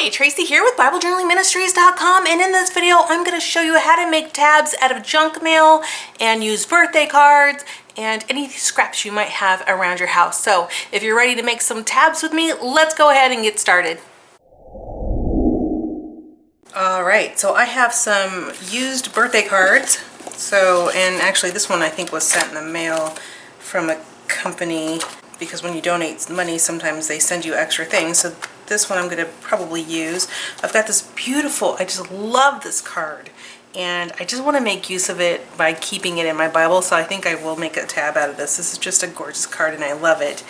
Hi, Tracy here with BibleJournalingMinistries.com, and in this video I'm going to show you how to make tabs out of junk mail and use birthday cards and any scraps you might have around your house. So if you're ready to make some tabs with me, let's go ahead and get started. Alright, so I have some used birthday cards. And actually this one I think was sent in the mail from a company, because when you donate money sometimes they send you extra things. So this one I'm going to probably use. I've got this beautiful, I just love this card, and I just want to make use of it by keeping it in my Bible, so I think I will make a tab out of this. This is just a gorgeous card and I love it,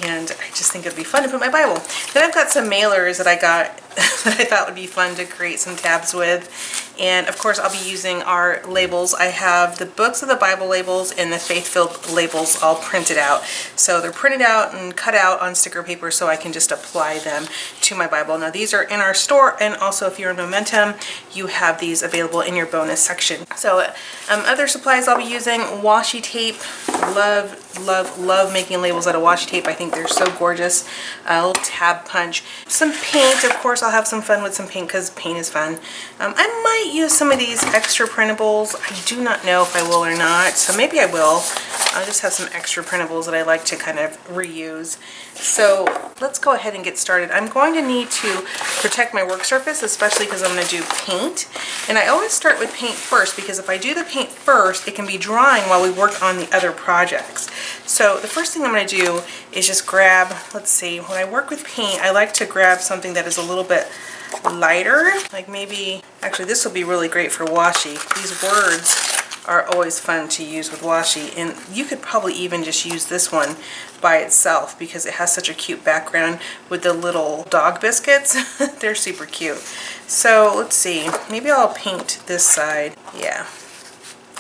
and I just think it'd be fun to put in my Bible. Then I've got some mailers that I got that I thought would be fun to create some tabs with. And of course I'll be using our labels. I have the books of the Bible labels and the faith-filled labels all printed out. So they're printed out and cut out on sticker paper so I can just apply them to my Bible. Now these are in our store, and also if you're in Momentum, you have these available in your bonus section. So other supplies I'll be using: washi tape. Love making labels out of washi tape. I think they're so gorgeous. A little tab punch. Some paint. Of course I'll have some fun with some paint because paint is fun. I might use some of these extra printables. I do not know if I will or not, so maybe I will. I'll just have some extra printables that I like to kind of reuse. So let's go ahead and get started. I'm going to need to protect my work surface, especially because I'm going to do paint. And I always start with paint first, because if I do the paint first, it can be drying while we work on the other projects. So the first thing I'm going to do is just grab, let's see, when I work with paint, I like to grab something that is a little bit lighter, like maybe, actually this will be really great for washi. These words are always fun to use with washi, and you could probably even just use this one by itself because it has such a cute background with the little dog biscuits. They're super cute. So let's see, maybe I'll paint this side. Yeah,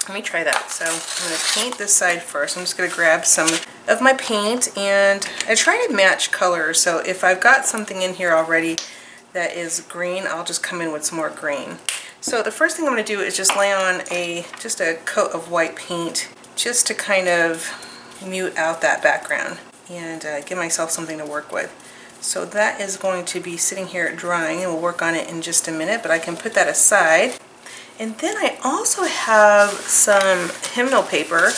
let me try that. So I'm going to paint this side first. I'm just going to grab some of my paint, and I try to match colors. So if I've got something in here already that is green, I'll just come in with some more green. So the first thing I'm going to do is just lay on just a coat of white paint, just to kind of mute out that background and give myself something to work with. So that is going to be sitting here drying, and we'll work on it in just a minute, but I can put that aside. And then I also have some hymnal paper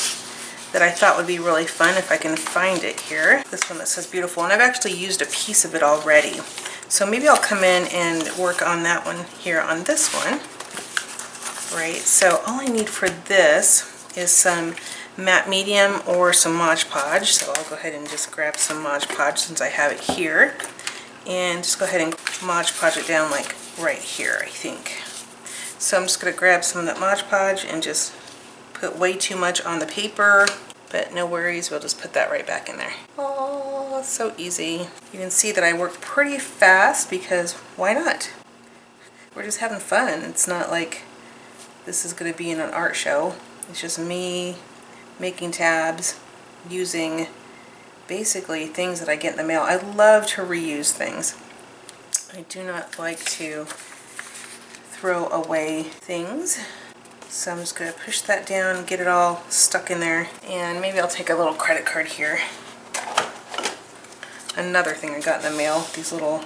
that I thought would be really fun if I can find it here. This one that says beautiful, and I've actually used a piece of it already. So maybe I'll come in and work on that one here on this one. Right, so all I need for this is some matte medium or some Mod Podge. So I'll go ahead and just grab some Mod Podge since I have it here. And just go ahead and Mod Podge it down like right here, I think. So I'm just going to grab some of that Mod Podge and just put way too much on the paper, but no worries, we'll just put that right back in there. Oh, it's so easy. You can see that I work pretty fast because why not? We're just having fun. It's not like this is going to be in an art show. It's just me making tabs using basically things that I get in the mail. I love to reuse things. I do not like to throw away things. So I'm just going to push that down, get it all stuck in there, and maybe I'll take a little credit card here. Another thing I got in the mail, these little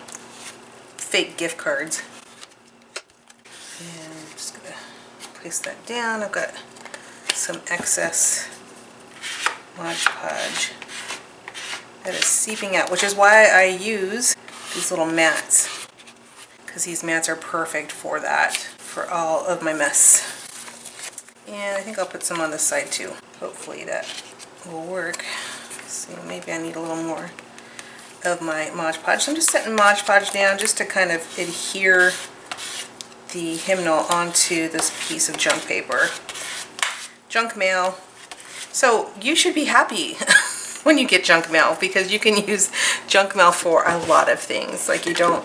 fake gift cards. And I'm just going to place that down. I've got some excess Mod Podge that is seeping out, which is why I use these little mats, because these mats are perfect for that, for all of my mess. And I think I'll put some on this side too. Hopefully that will work. Let's see, maybe I need a little more of my Mod Podge. So I'm just setting Mod Podge down just to kind of adhere the hymnal onto this piece of junk paper. Junk mail. So you should be happy when you get junk mail, because you can use junk mail for a lot of things. Like, you don't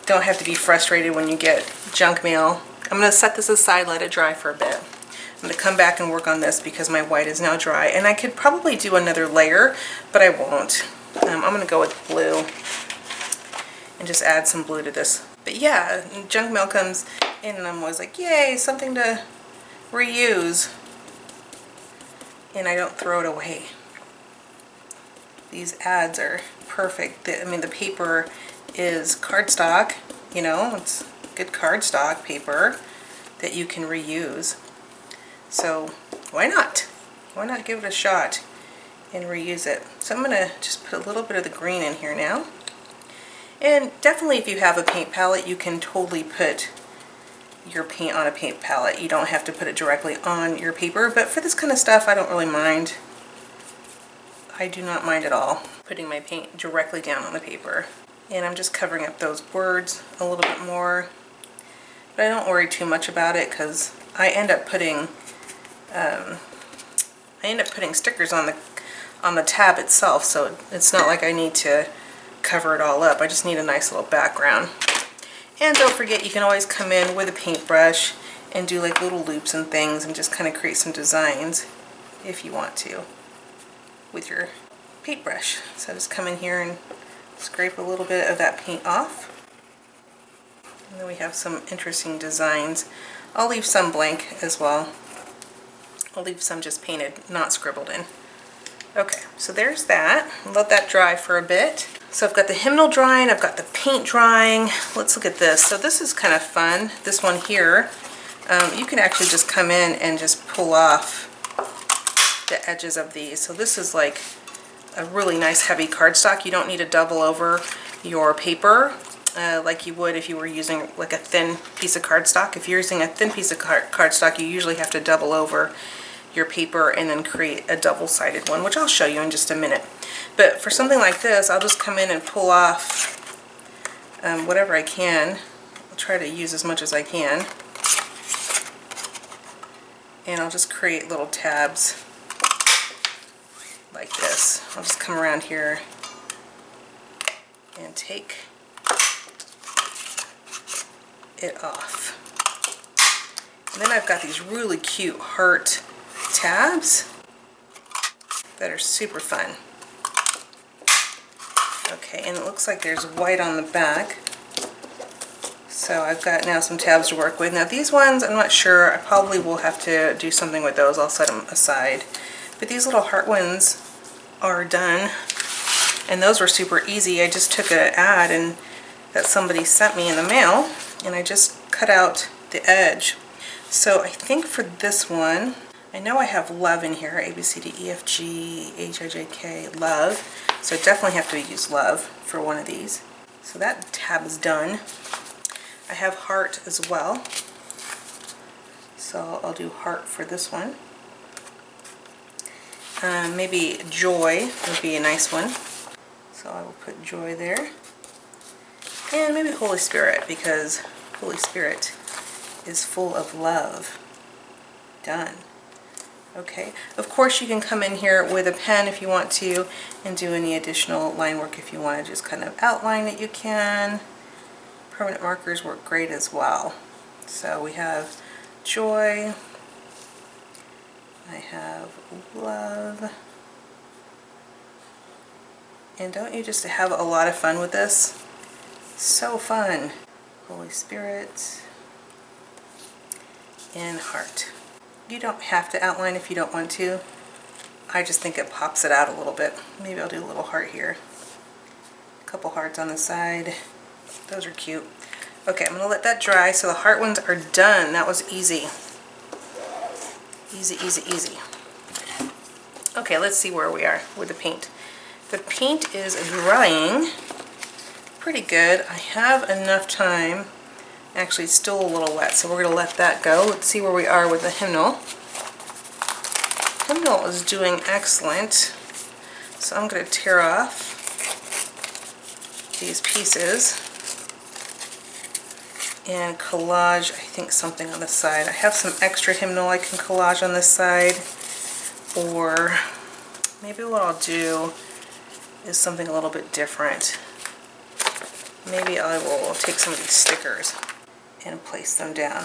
have to be frustrated when you get junk mail. I'm going to set this aside, let it dry for a bit. I'm going to come back and work on this because my white is now dry, and I could probably do another layer, but I won't. I'm going to go with blue and just add some blue to this. But yeah, junk mail comes in and I'm always like, yay, something to reuse, and I don't throw it away. These ads are perfect. I mean, the paper is cardstock, you know, it's good cardstock paper that you can reuse. So why not? Why not give it a shot and reuse it? So I'm going to just put a little bit of the green in here now. And definitely if you have a paint palette, you can totally put your paint on a paint palette. You don't have to put it directly on your paper, but for this kind of stuff I don't really mind. I do not mind at all putting my paint directly down on the paper. And I'm just covering up those words a little bit more. But I don't worry too much about it because I end up putting stickers on the tab itself, so it's not like I need to cover it all up. I just need a nice little background. And don't forget, you can always come in with a paintbrush and do like little loops and things and just kind of create some designs if you want to with your paintbrush. So just come in here and scrape a little bit of that paint off. And then we have some interesting designs. I'll leave some blank as well. I'll leave some just painted, not scribbled in. Okay, so there's that. Let that dry for a bit. So I've got the hymnal drying, I've got the paint drying. Let's look at this. So this is kind of fun. This one here, you can actually just come in and just pull off the edges of these. So this is like a really nice heavy cardstock. You don't need to double over your paper like you would if you were using like a thin piece of cardstock. If you're using a thin piece of cardstock, you usually have to double over your paper and then create a double-sided one, which I'll show you in just a minute. But for something like this, I'll just come in and pull off whatever I can. I'll try to use as much as I can. And I'll just create little tabs like this. I'll just come around here and take it off. And then I've got these really cute heart tabs that are super fun. Okay, and it looks like there's white on the back. So I've got now some tabs to work with. Now these ones, I'm not sure. I probably will have to do something with those. I'll set them aside. But these little heart ones are done. And those were super easy. I just took an ad and that somebody sent me in the mail, and I just cut out the edge. So I think for this one, I know I have love in here, A, B, C, D, E, F, G, H, I, J, K, love. So I definitely have to use love for one of these. So that tab is done. I have heart as well. So I'll do heart for this one. Maybe joy would be a nice one. So I will put joy there. And maybe Holy Spirit, because Holy Spirit is full of love. Done. Okay, of course you can come in here with a pen if you want to and do any additional line work if you want to just kind of outline it, you can. Permanent markers work great as well. So we have joy, I have love, and don't you just have a lot of fun with this? So fun. Holy Spirit and heart. You don't have to outline if you don't want to. I just think it pops it out a little bit. Maybe I'll do a little heart here. A couple hearts on the side. Those are cute. Okay, I'm going to let that dry. So the heart ones are done. That was easy. Easy, easy, easy. Okay, let's see where we are with the paint. The paint is drying pretty good. I have enough time. Actually, it's still a little wet, so we're going to let that go. Let's see where we are with the hymnal. Hymnal is doing excellent. So I'm going to tear off these pieces and collage, I think, something on the side. I have some extra hymnal I can collage on this side, or maybe what I'll do is something a little bit different. Maybe I will take some of these stickers and place them down.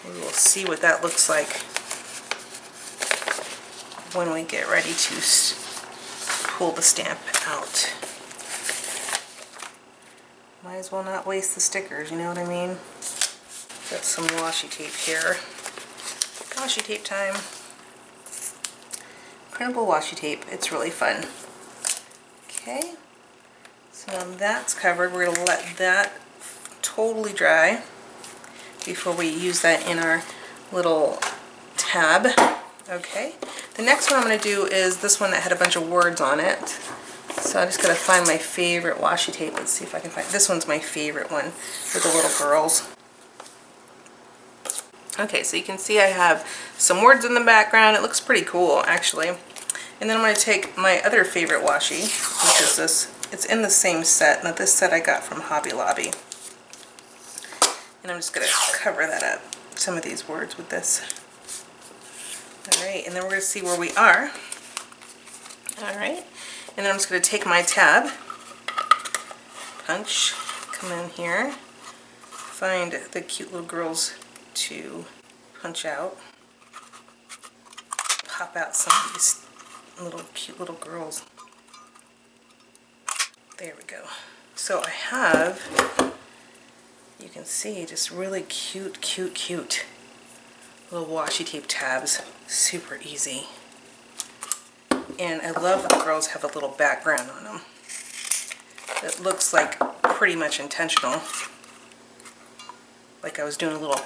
We will see what that looks like when we get ready to pull the stamp out. Might as well not waste the stickers, you know what I mean? Got some washi tape here. Washi tape time. Printable washi tape. It's really fun. Okay. So now that's covered. We're going to let that totally dry before we use that in our little tab. Okay, the next one I'm going to do is this one that had a bunch of words on it. So I just got to find my favorite washi tape. Let's see if I can find, this one's my favorite one with the little girls. Okay, so you can see I have some words in the background. It looks pretty cool, actually. And then I'm going to take my other favorite washi, which is this. It's in the same set. Now this set I got from Hobby Lobby. And I'm just going to cover that up, some of these words with this. Alright, and then we're going to see where we are. Alright, and then I'm just going to take my tab, punch, come in here, find the cute little girls to punch out, pop out some of these little cute little girls. There we go. So I have, you can see, just really cute little washi tape tabs. Super easy. And I love that the girls have a little background on them. It looks like pretty much intentional. Like I was doing a little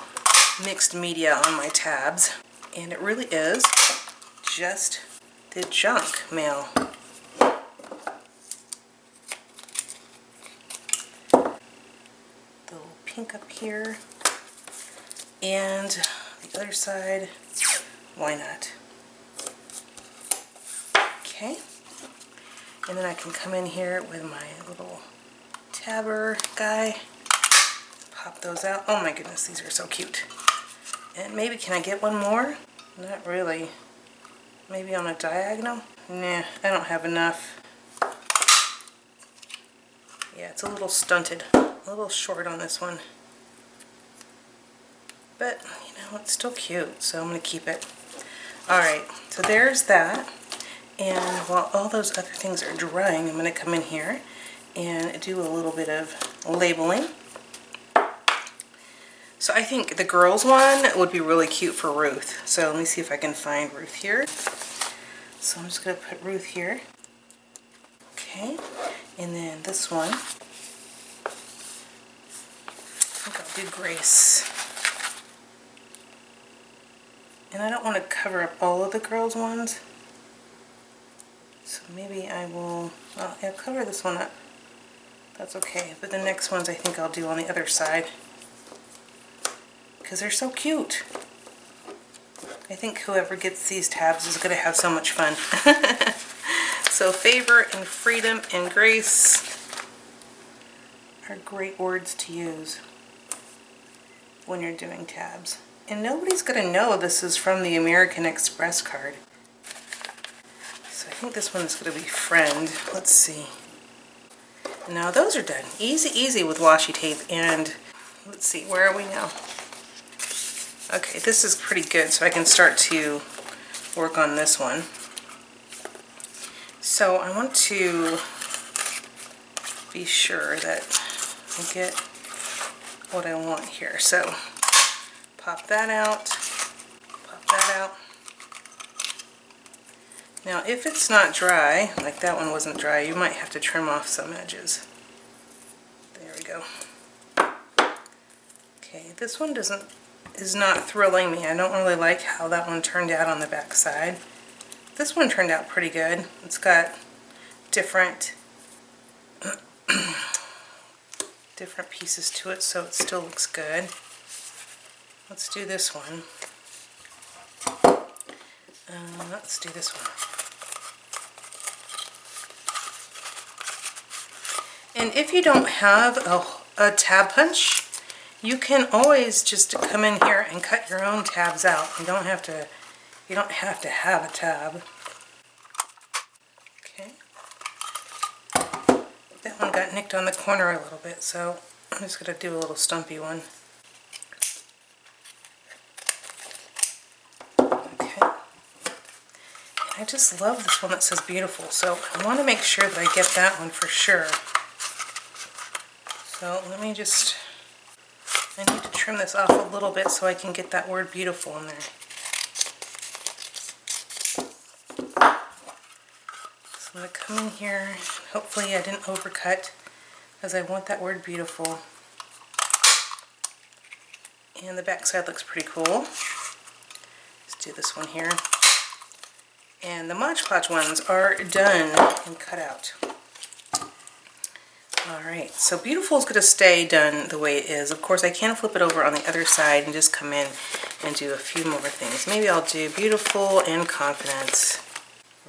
mixed media on my tabs. And it really is just the junk mail. The little pink up here. And the other side, why not? Okay. And then I can come in here with my little tabber guy, pop those out. Oh my goodness, these are so cute. And maybe, can I get one more? Not really. Maybe on a diagonal? Nah, I don't have enough. Yeah, it's a little stunted, a little short on this one. But, you know, it's still cute, so I'm going to keep it. Alright, so there's that. And while all those other things are drying, I'm going to come in here and do a little bit of labeling. So I think the girls one would be really cute for Ruth. So let me see if I can find Ruth here. So I'm just going to put Ruth here. Okay, and then this one, I think I'll do Grace. And I don't want to cover up all of the girls' ones. So maybe I will, well, I'll cover this one up. That's okay. But the next ones I think I'll do on the other side. Because they're so cute. I think whoever gets these tabs is going to have so much fun. So favor and freedom and grace are great words to use when you're doing tabs. And nobody's going to know this is from the American Express card. So I think this one's going to be friend. Let's see. Now those are done. Easy, easy with washi tape. And let's see, where are we now? Okay, this is pretty good, so I can start to work on this one. So I want to be sure that I get what I want here. So pop that out, pop that out. Now if it's not dry, like that one wasn't dry, you might have to trim off some edges. There we go. Okay, this one is not thrilling me. I don't really like how that one turned out on the back side. This one turned out pretty good. It's got different different pieces to it, so it still looks good. Let's do this one. Let's do this one. And if you don't have a tab punch, you can always just come in here and cut your own tabs out. You don't have to have a tab. Okay. That one got nicked on the corner a little bit, so I'm just going to do a little stumpy one. Okay. And I just love this one that says beautiful, so I want to make sure that I get that one for sure. So let me just, I need to trim this off a little bit so I can get that word beautiful in there. So I'm going to come in here, hopefully I didn't overcut because I want that word beautiful. And the back side looks pretty cool. Let's do this one here. And the Mod Podge ones are done and cut out. Alright, so beautiful is going to stay done the way it is. Of course, I can flip it over on the other side and just come in and do a few more things. Maybe I'll do beautiful and confidence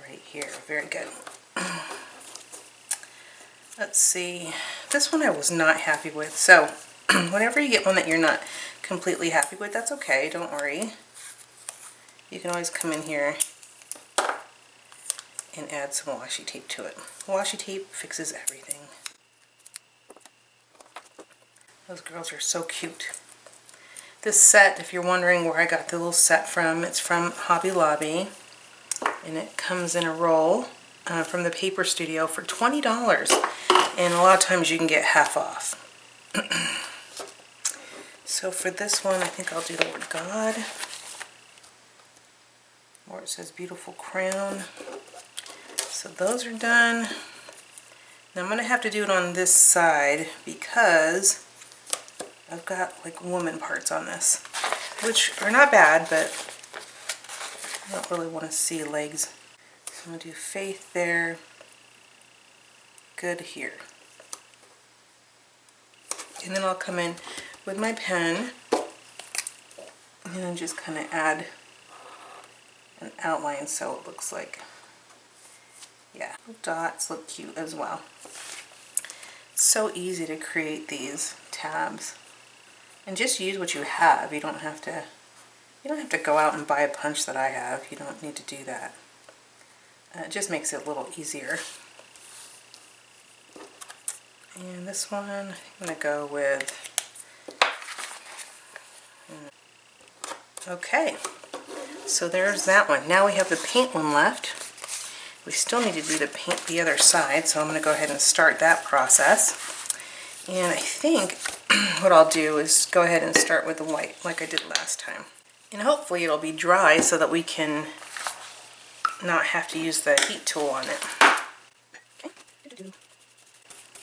right here. Very good. Let's see. This one I was not happy with. So, whenever you get one that you're not completely happy with, that's okay. Don't worry. You can always come in here and add some washi tape to it. Washi tape fixes everything. Those girls are so cute. This set, if you're wondering where I got the little set from, it's from Hobby Lobby. And it comes in a roll from the Paper Studio for $20. And a lot of times you can get half off. So for this one, I think I'll do the word God. Or it says beautiful crown. So those are done. Now I'm going to have to do it on this side because I've got like woman parts on this, which are not bad, but I don't really want to see legs. So I'm going to do faith there, good here. And then I'll come in with my pen and then just kind of add an outline so it looks like, yeah, dots look cute as well. It's so easy to create these tabs. And just use what you have. You don't have to go out and buy a punch that I have. You don't need to do that. It just makes it a little easier. And this one, I'm going to go with, okay, so there's that one. Now we have the paint one left. We still need to do the paint the other side, so I'm going to go ahead and start that process. And I think what I'll do is go ahead and start with the white like I did last time. And hopefully it'll be dry so that we can not have to use the heat tool on it.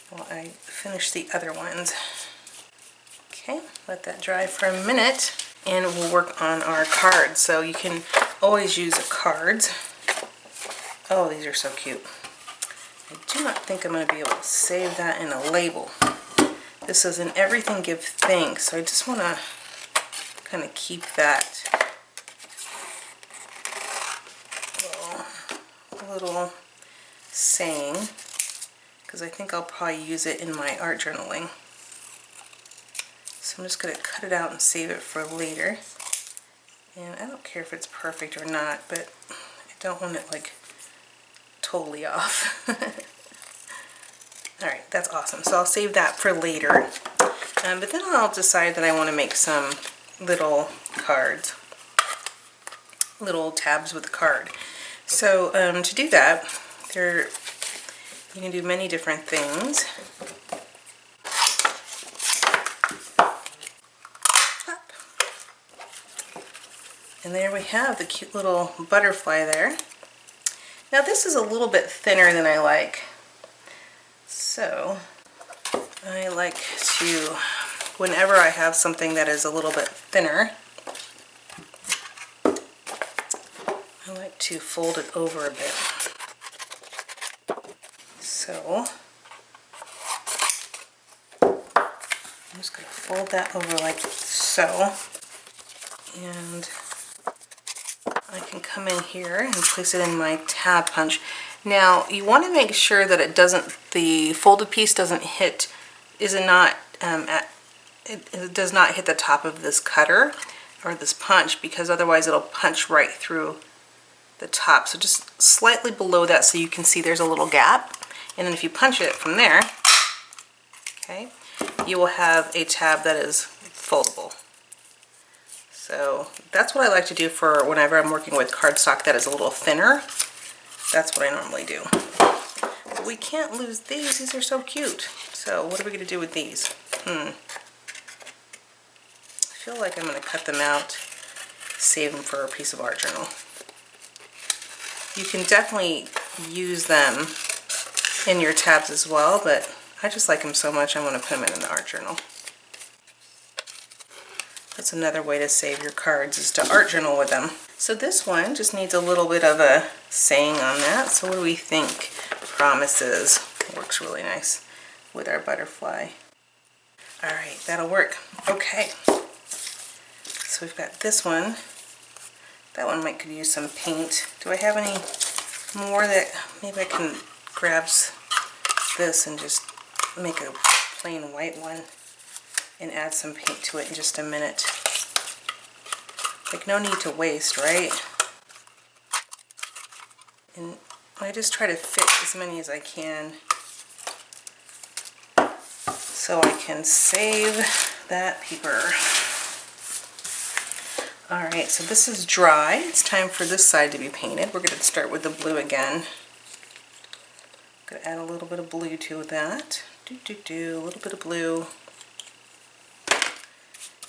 While I finish the other ones. Okay, let that dry for a minute and we'll work on our cards. So you can always use cards. Oh, these are so cute. I do not think I'm going to be able to save that in a label. This is an everything give thanks, so I just want to kind of keep that little saying, because I think I'll probably use it in my art journaling. So I'm just going to cut it out and save it for later. And I don't care if it's perfect or not, but I don't want it like totally off. Alright, that's awesome. So I'll save that for later. But then I'll decide that I want to make some little cards. Little tabs with the card. So to do that, you can do many different things. And there we have the cute little butterfly there. Now this is a little bit thinner than I like. So I like to, whenever I have something that is a little bit thinner, I like to fold it over a bit. So I'm just going to fold that over like so. And I can come in here and place it in my tab punch. Now you want to make sure that it doesn't, the folded piece doesn't hit, it does not hit the top of this cutter or this punch, because otherwise it'll punch right through the top. So just slightly below that so you can see there's a little gap. And then if you punch it from there, okay, you will have a tab that is foldable. So that's what I like to do for whenever I'm working with cardstock that is a little thinner. That's what I normally do. But we can't lose these. These are so cute. So what are we going to do with these? I feel like I'm going to cut them out, save them for a piece of art journal. You can definitely use them in your tabs as well, but I just like them so much, I'm going to put them in the art journal. That's another way to save your cards, is to art journal with them. So this one just needs a little bit of a saying on that. So what do we think? Promises. Works really nice with our butterfly. All right, that'll work. Okay. So we've got this one. That one might could use some paint. Do I have any more that maybe I can grab this and just make a plain white one and add some paint to it in just a minute. Like, no need to waste, right? And I just try to fit as many as I can so I can save that paper. Alright, so this is dry. It's time for this side to be painted. We're going to start with the blue again. I'm going to add a little bit of blue to that. A little bit of blue.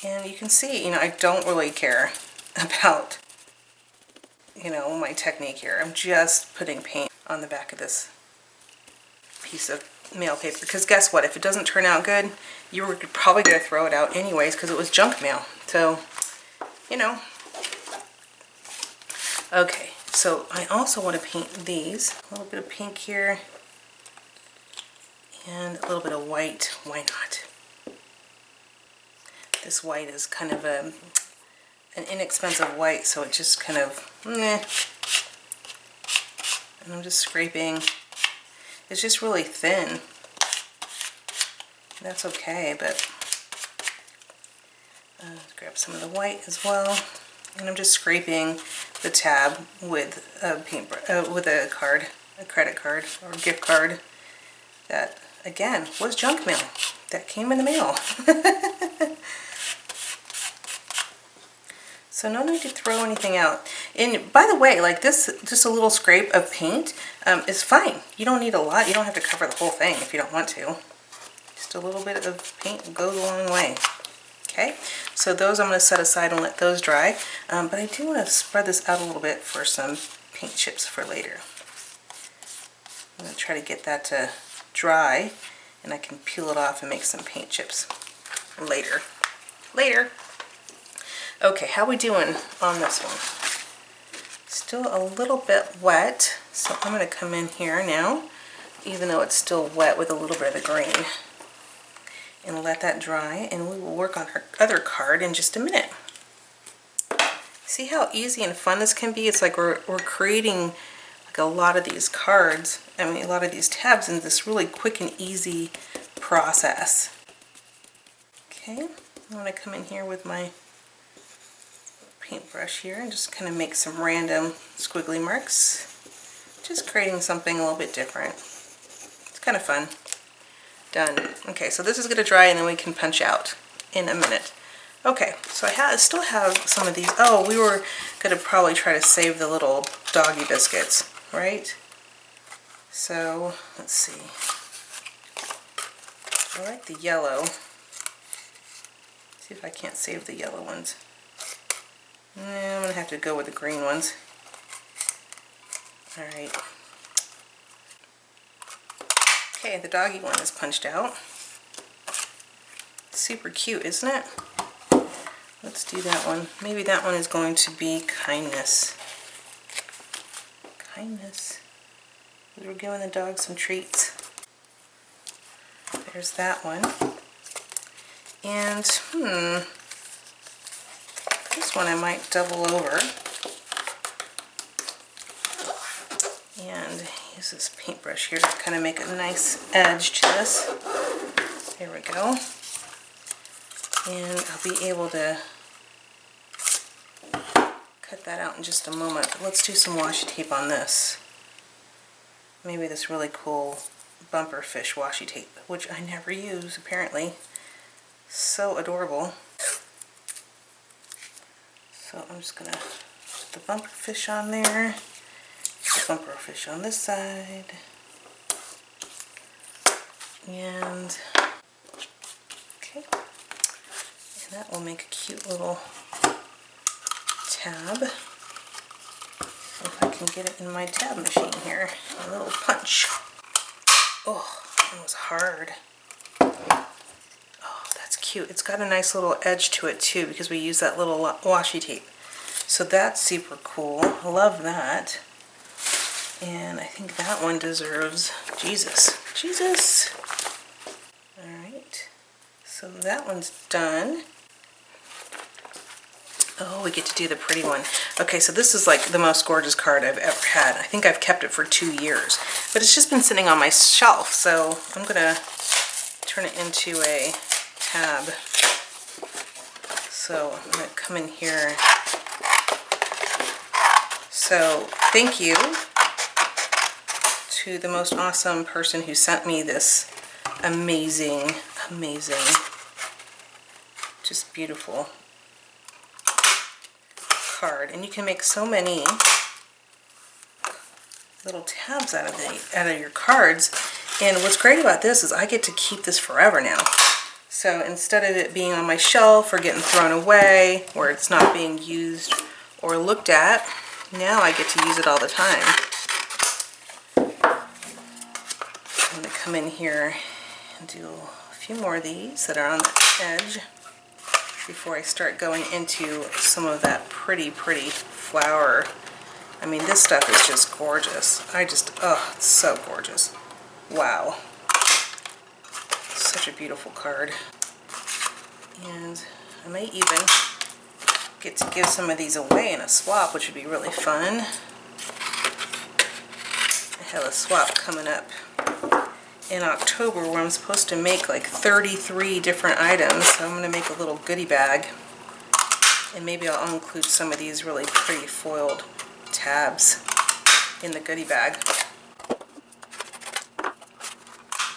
And you can see, you know, I don't really care about, you know, my technique here. I'm just putting paint on the back of this piece of mail paper. Because guess what? If it doesn't turn out good, you were probably going to throw it out anyways because it was junk mail. So, you know. Okay, so I also want to paint these. A little bit of pink here. And a little bit of white. Why not? This white is kind of an inexpensive white, so it just kind of, meh. And I'm just scraping. It's just really thin. That's okay, but grab some of the white as well. And I'm just scraping the tab with a credit card or gift card that, again, was junk mail that came in the mail. So no need to throw anything out. And by the way, like this, just a little scrape of paint is fine. You don't need a lot. You don't have to cover the whole thing if you don't want to. Just a little bit of paint goes a long way. Okay, so those I'm going to set aside and let those dry. But I do want to spread this out a little bit for some paint chips for later. I'm going to try to get that to dry, and I can peel it off and make some paint chips later. Okay, how we doing on this one? Still a little bit wet, so I'm going to come in here now, even though it's still wet, with a little bit of the green. And let that dry, and we will work on our other card in just a minute. See how easy and fun this can be? It's like we're creating like a lot of these cards, a lot of these tabs in this really quick and easy process. Okay, I'm going to come in here with my paintbrush here and just kind of make some random squiggly marks. Just creating something a little bit different. It's kind of fun. Done. Okay, so this is going to dry and then we can punch out in a minute. Okay, so I still have some of these. Oh, we were going to probably try to save the little doggy biscuits, right? So, let's see. I like the yellow. See if I can't save the yellow ones. I'm going to have to go with the green ones. Alright. Okay, the doggy one is punched out. Super cute, isn't it? Let's do that one. Maybe that one is going to be kindness. Kindness. We're giving the dog some treats. There's that one. And, this one I might double over and use this paintbrush here to kind of make a nice edge to this. There we go. And I'll be able to cut that out in just a moment. But let's do some washi tape on this. Maybe this really cool bumper fish washi tape, which I never use apparently. So adorable. So I'm just going to put the bumper fish on there, put the bumper fish on this side, and okay, and that will make a cute little tab. If I can get it in my tab machine here, a little punch. Oh, one was hard. Oh, that's cute. It's got a nice little edge to it too because we use that little washi tape. So that's super cool. I love that. And I think that one deserves Jesus. Jesus! Alright. So that one's done. Oh, we get to do the pretty one. Okay, so this is like the most gorgeous card I've ever had. I think I've kept it for 2 years. But it's just been sitting on my shelf, so I'm going to turn it into a tab. So I'm going to come in here. So thank you to the most awesome person who sent me this amazing, just beautiful card. And you can make so many little tabs out of your cards. And what's great about this is I get to keep this forever now. So instead of it being on my shelf or getting thrown away or it's not being used or looked at, now I get to use it all the time. I'm going to come in here and do a few more of these that are on the edge before I start going into some of that pretty flower. I mean, this stuff is just gorgeous. Oh, it's so gorgeous. Wow. Such a beautiful card. And I may even get to give some of these away in a swap, which would be really fun. I have a swap coming up in October where I'm supposed to make like 33 different items. So I'm going to make a little goodie bag. And maybe I'll include some of these really pretty foiled tabs in the goodie bag.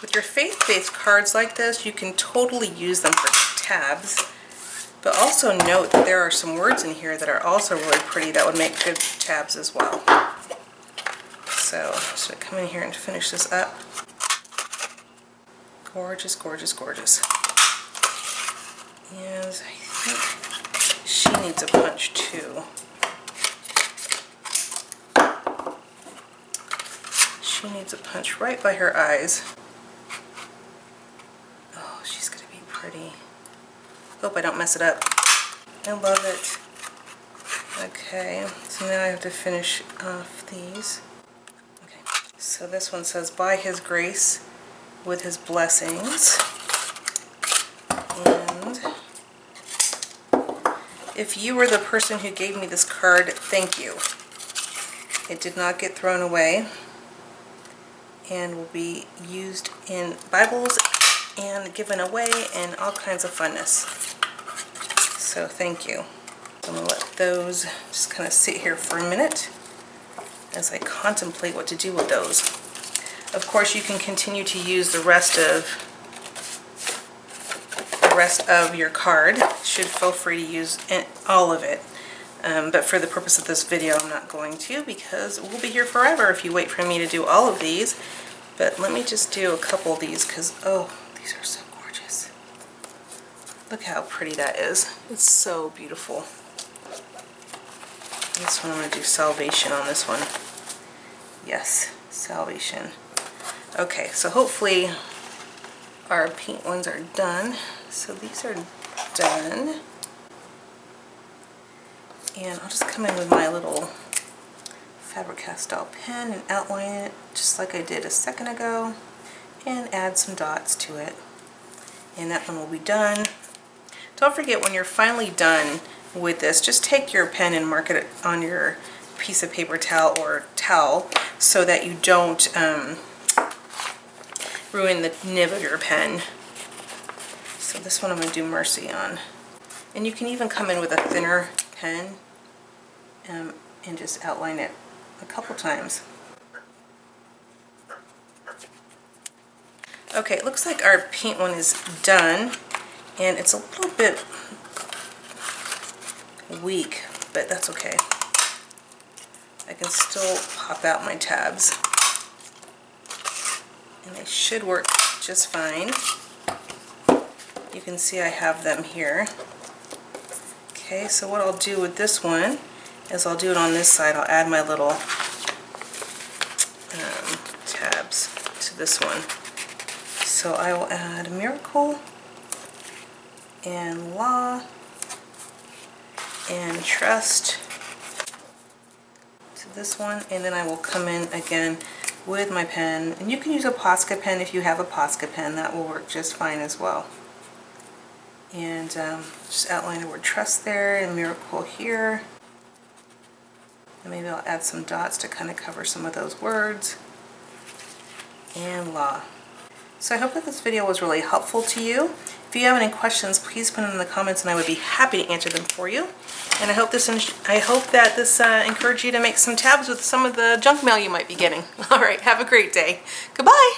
With your faith-based cards like this, you can totally use them for tabs. But also note that there are some words in here that are also really pretty that would make good tabs as well. So I'm just going to come in here and finish this up. Gorgeous, gorgeous, gorgeous. And I think she needs a punch too. She needs a punch right by her eyes. Oh, she's going to be pretty. Hope I don't mess it up. I love it. Okay, so now I have to finish off these. Okay, so this one says, by His grace, with His blessings. And if you were the person who gave me this card, thank you. It did not get thrown away and will be used in Bibles and given away and all kinds of funness. So thank you. I'm going to let those just kind of sit here for a minute as I contemplate what to do with those. Of course, you can continue to use the rest of your card. Should feel free to use all of it. But for the purpose of this video, I'm not going to because we'll be here forever if you wait for me to do all of these. But let me just do a couple of these because, oh, these are so gorgeous. Look how pretty that is. It's so beautiful. This one I'm going to do salvation on this one. Yes, salvation. Okay, so hopefully our paint ones are done. So these are done. And I'll just come in with my little Faber-Castell pen and outline it just like I did a second ago and add some dots to it. And that one will be done. Don't forget, when you're finally done with this, just take your pen and mark it on your piece of paper towel or towel so that you don't ruin the nib of your pen. So this one I'm going to do mercy on. And you can even come in with a thinner pen and just outline it a couple times. Okay, it looks like our paint one is done, and it's a little bit weak, but that's okay. I can still pop out my tabs, and they should work just fine. You can see I have them here. Okay, so what I'll do with this one is I'll do it on this side. I'll add my little tabs to this one. So I will add miracle and law and trust to this one, and then I will come in again with my pen, and you can use a Posca pen if you have a Posca pen. That will work just fine as well. And just outline the word trust there and miracle here. And maybe I'll add some dots to kind of cover some of those words. And law. So I hope that this video was really helpful to you. If you have any questions, please put them in the comments and I would be happy to answer them for you. And I hope that this encouraged you to make some tabs with some of the junk mail you might be getting. All right, have a great day. Goodbye.